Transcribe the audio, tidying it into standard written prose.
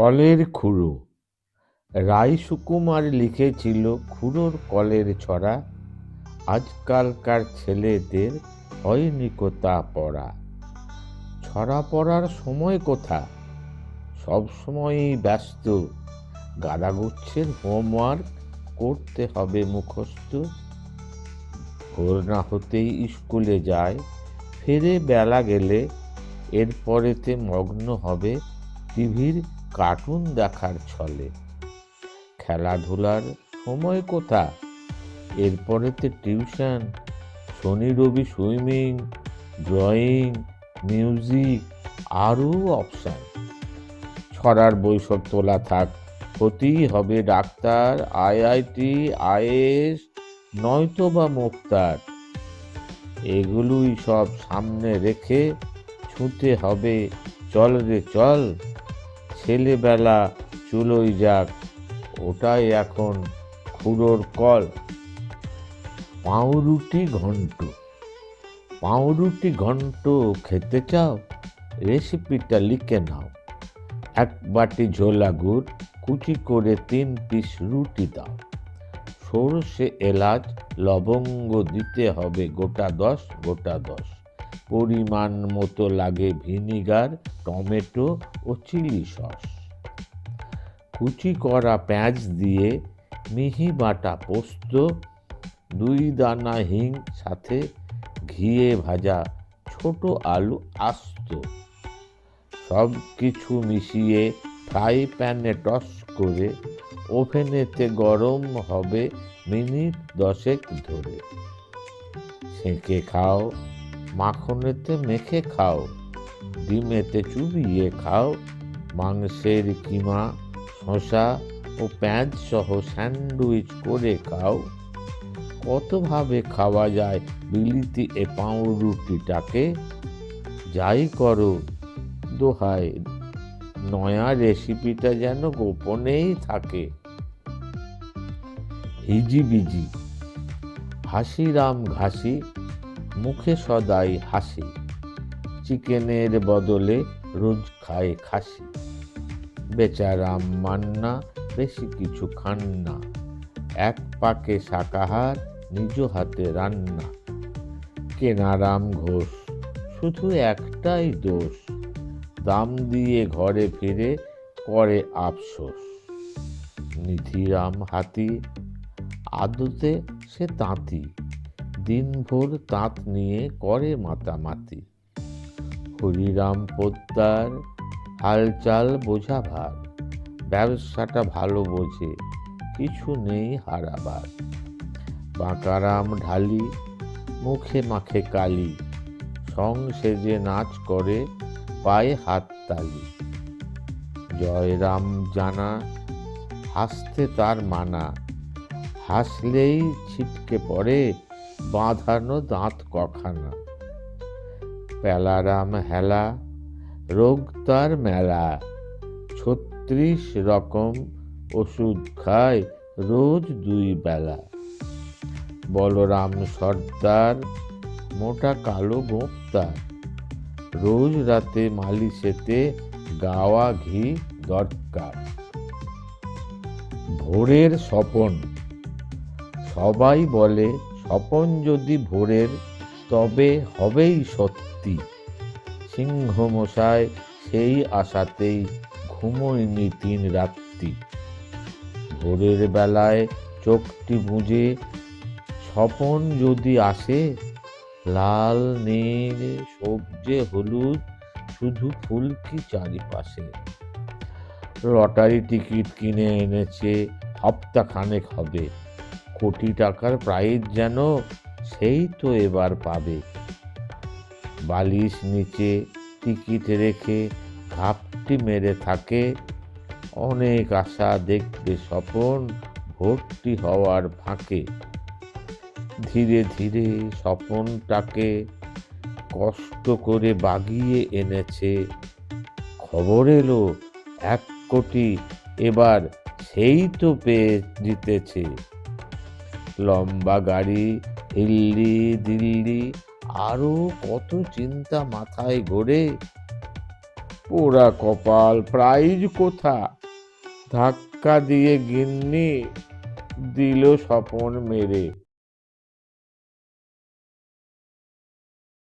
কলের খুড়ো। রায় সুকুমার লিখেছিল খুড়োর কলের ছড়া। আজকালকার ছেলেদের হয়নি কোথা পড়া। ছড়া পড়ার সময় কোথা, সব সময়ই ব্যস্ত। গাদাগুচ্ছের হোমওয়ার্ক করতে হবে মুখস্থ। ভোর না হতেই স্কুলে যায়, ফেরে বেলা গেলে। এরপরেতে মগ্ন হবে টিভির কার্টুন দেখার ছলে। খেলাধুলার সময় কোথা, এরপরেতে টিউশন। শনি রবি সুইমিং, ড্রয়িং, মিউজিক, আরও অপশান। ছড়ার বই সব তোলা থাক, হতেই হবে ডাক্তার, আইআইটি, আইএএস, নয়তো বা মুক্তার। এগুলোই সব সামনে রেখে ছুটে হবে চল রে চল। ছেলেবেলা চুলোই যাক, ওটাই এখন খুড়োর কল। পাউরুটি ঘন্ট। পাউরুটি ঘন্ট খেতে চাও, রেসিপিটা লিখে নাও। 1 বাটি ঝোলা গুড় কুচি করে 3 পিস রুটি দাও। সরষে এলাচ লবঙ্গ দিতে হবে গোটা 10। পরিমাণ মতো লাগে ভিনিগার, টমেটো ও চিলি সস। কুচি করা পেঁয়াজ দিয়ে মিহি বাটা পোস্ত, 2 দানা হিং, সাথে ঘিয়ে ভাজা ছোট আলু আস্ত। সব কিছু মিশিয়ে ফ্রাই প্যানে টস করে ওভেনেতে গরম হবে মিনিট 10 ধরে। সেঁকে খাও, মাখনেতে মেখে খাও, ডিমেতে চুবিয়ে খাও, মাংসের কিমা, শসা ও পেঁয়াজ সহ স্যান্ডউইচ করে খাও। কতভাবে খাওয়া যায় বিলিতি এ পাউরুটিটাকে। যাই করো দোহাই, নয়া রেসিপিটা যেন গোপনেই থাকে। হিজিবিজি। হাসিরাম ঘাসি, মুখে সদাই হাসি। চিকেনের বদলে রোজ খায় খাসি। বেচারাম মান্না বেশি কিছু খান না, 1 পাকে শাকাহার, নিজ হাতে রান্না। কেনারাম ঘোষ, শুধু একটাই দোষ, দাম দিয়ে ঘরে ফিরে করে আফসোস। নিধিরাম হাতি, আদতে সে তাঁতি, দিনভর তাঁত নিয়ে করে মাতামাতি। হরিরাম পোদ্দার, হালচাল বোঝা ভার, ব্যবসাটা ভালো বোঝে, কিছু নেই হারাবার। বাঁকারাম ঢালি, মুখে মাখে কালি, সং সেজে নাচ করে, পায়ে হাততালি। জয়রাম জানা, হাসতে তার মানা, হাসলেই ছিটকে পড়ে বাঁধানো দাঁত কখানা। পেলারাম হেলা, রোগ তার মেলা, 36 রকম ওষুধ খায় রোজ 2 বেলা। বলরাম সর্দার, মোটা কালো গোঁফ তার, রোজ রাতে মালিশেতে গাওয়া ঘি দরকার। ভোরের স্বপন। সবাই বলে স্বপন যদি ভোরের, তবে হবেই সত্যি। সিংহমশাই সেই আশাতেই ঘুমোয়নি 3 রাত্রি। ভোরের বেলায় চোখটি বুজে স্বপন যদি আসে, লাল নীল সবজে হলুদ শুধু ফুলকি চারিপাশে। লটারি টিকিট কিনে এনেছে, সপ্তাহখানেক হবে, কোটি টাকার প্রাইজ যেন সেই তো এবার পাবে। বালিশ নিচে টিকিট রেখে ঘাপটি মেরে থাকে, অনেক আশা দেখবে স্বপন ভর্তি হওয়ার ফাঁকে। ধীরে ধীরে স্বপনটাকে কষ্ট করে বাগিয়ে এনেছে, খবর এলো 1 কোটি এবার সেই তো পেয়ে জিতেছে। লম্বা গাড়ি, হিল্লি দিল্লি, আরো কত চিন্তা মাথায় ঘোরে। পোড়া কপাল, প্রাইজ কোথা? ধাক্কা দিয়ে গিন্নি দিল স্বপন মেরে।